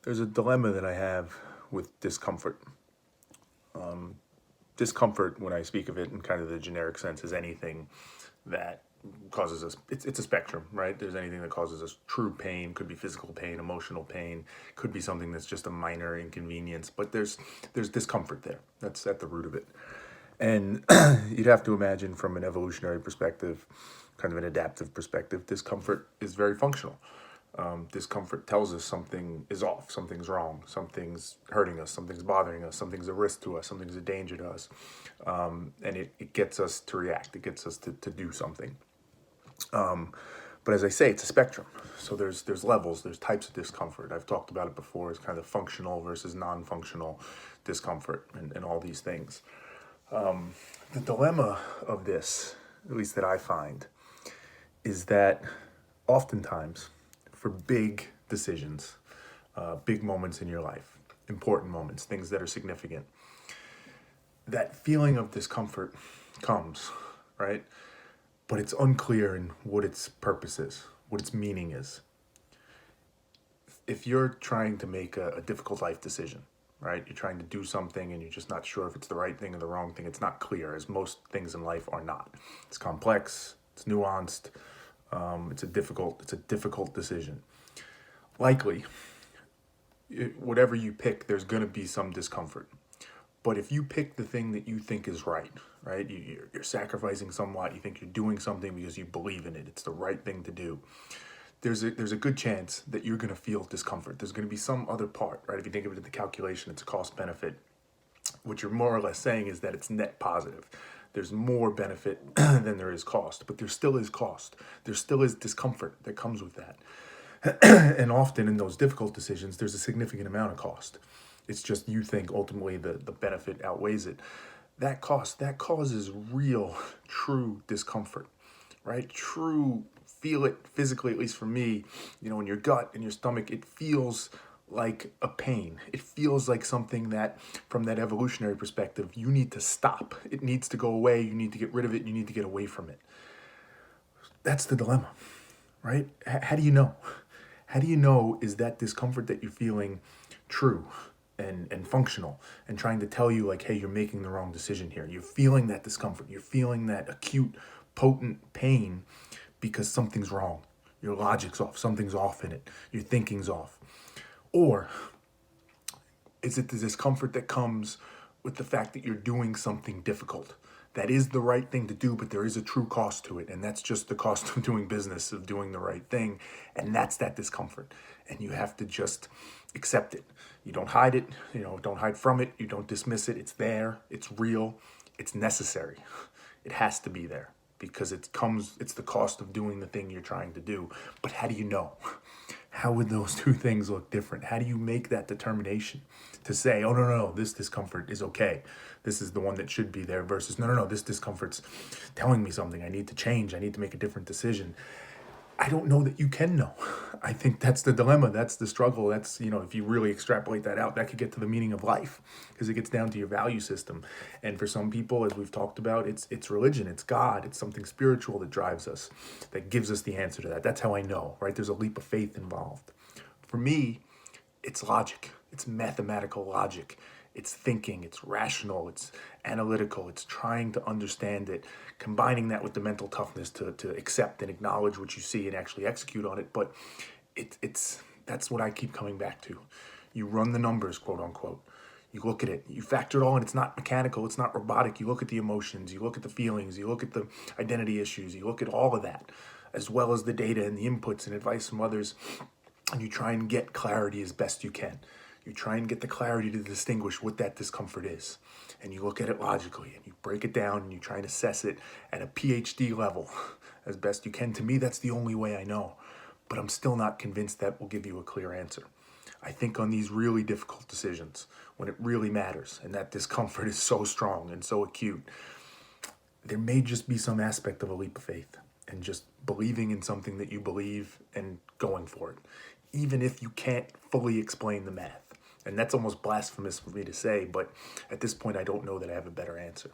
There's a dilemma that I have with discomfort. Discomfort, when I speak of it in kind of the generic sense, is anything that causes us, it's a spectrum, right? There's anything that causes us true pain, could be physical pain, emotional pain, could be something that's just a minor inconvenience, but there's discomfort there. That's at the root of it. And you'd have to imagine from an evolutionary perspective, kind of an adaptive perspective, discomfort is very functional. Discomfort tells us something is off, something's wrong, something's hurting us, something's bothering us, something's a risk to us, something's a danger to us. And it gets us to react, it gets us to do something. But as I say, it's a spectrum. So there's levels, there's types of discomfort. I've talked about it before as kind of functional versus non-functional discomfort and all these things. The dilemma of this, at least that I find, is that oftentimes for big decisions, big moments in your life, important moments, things that are significant, that feeling of discomfort comes, right? But it's unclear in what its purpose is, what its meaning is. If you're trying to make a difficult life decision, right? You're trying to do something and you're just not sure if it's the right thing or the wrong thing. It's not clear, as most things in life are not. It's complex, it's nuanced, it's a difficult decision. Likely, whatever you pick, there's going to be some discomfort. But if you pick the thing that you think is right, you're sacrificing somewhat, you think you're doing something because you believe in it, it's the right thing to do, there's a good chance that you're going to feel discomfort. There's going to be some other part, right? If you think of it in the calculation, it's a cost benefit. What you're more or less saying is that it's net positive. There's more benefit than there is cost, but there still is cost. There still is discomfort that comes with that. And often in those difficult decisions, there's a significant amount of cost. It's just you think ultimately the benefit outweighs it. That causes real, true discomfort, right? True, feel it physically, at least for me, in your gut, in your stomach, it feels like a pain. It feels like something that, from that evolutionary perspective, you need to stop. It needs to go away. You need to get rid of it. You need to get away from it. That's the dilemma, right? How do you know? How do you know, is that discomfort that you're feeling true and functional and trying to tell you like, hey, you're making the wrong decision here. You're feeling that discomfort. You're feeling that acute, potent pain because something's wrong. Your logic's off. Something's off in it. Your thinking's off. Or is it the discomfort that comes with the fact that you're doing something difficult? That is the right thing to do, but there is a true cost to it. And that's just the cost of doing business, of doing the right thing. And that's that discomfort. And you have to just accept it. You don't hide it, don't hide from it. You don't dismiss it. It's there. It's real. It's necessary. It has to be there because it's the cost of doing the thing you're trying to do. But how do you know? How would those two things look different? How do you make that determination to say, oh, no, this discomfort is okay. This is the one that should be there versus, no, this discomfort's telling me something. I need to change. I need to make a different decision. I don't know that you can know. I think that's the dilemma. That's the struggle. That's, if you really extrapolate that out, that could get to the meaning of life because it gets down to your value system. And for some people, as we've talked about, it's religion, it's God, it's something spiritual that drives us, that gives us the answer to that. That's how I know, right? There's a leap of faith involved. For me, it's logic. It's mathematical logic. It's thinking, it's rational, it's analytical, it's trying to understand it, combining that with the mental toughness to accept and acknowledge what you see and actually execute on it. But that's what I keep coming back to. You run the numbers, quote unquote. You look at it, you factor it all in. It's not mechanical, it's not robotic. You look at the emotions, you look at the feelings, you look at the identity issues, you look at all of that, as well as the data and the inputs and advice from others, and you try and get clarity as best you can. You try and get the clarity to distinguish what that discomfort is. And you look at it logically and you break it down and you try and assess it at a PhD level as best you can. To me, that's the only way I know. But I'm still not convinced that will give you a clear answer. I think on these really difficult decisions, when it really matters and that discomfort is so strong and so acute, there may just be some aspect of a leap of faith and just believing in something that you believe and going for it, even if you can't fully explain the math. And that's almost blasphemous for me to say, but at this point, I don't know that I have a better answer.